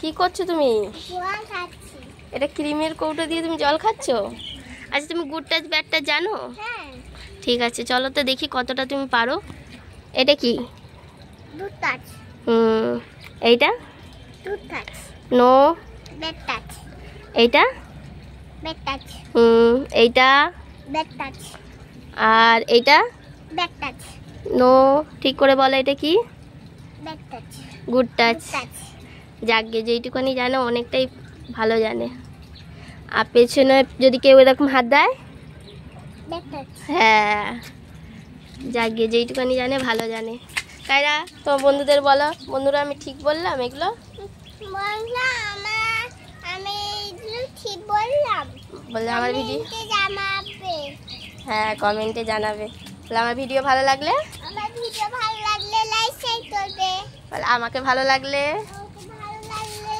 কি করছো তুমি? এটা ক্রিমের কৌটো দিয়ে তুমি জল খাচ্ছ? আচ্ছা তুমি গুড টাচ ব্যাড টাচ জানো? ঠিক আছে চলো তো দেখি কতটা তুমি পারো। এটা কি? Good touch. এইটা? Good touch. No. Bad touch. এইটা? Bad touch. এইটা? Bad touch. আর এইটা? Bad touch. নো। ঠিক করে বলো এটা কি? Bad touch. Good touch. Touch. যাকগে যেইটুকুনি জানো অনেকটাই ভালো জানে। আর পেছনে যদি কেউ এরকম হাত দেয়? Bad touch. হ্যাঁ, যাকগে যেইটুকুনি জানে ভালো জানে। কায়রা তোমার বন্ধুদের বলো, বন্ধুরা আমি ঠিক বললাম এগুলো? আমি ঠিক বললাম। বললে আমার ভিডিও জানাবে। হ্যাঁ কমেন্টে জানাবে। বলে আমার ভিডিও ভালো লাগলে? আমার ভিডিও ভালো লাগলে লাইক শেয়ার করবে। বলে আমাকে ভালো লাগলে? ভালো লাগলে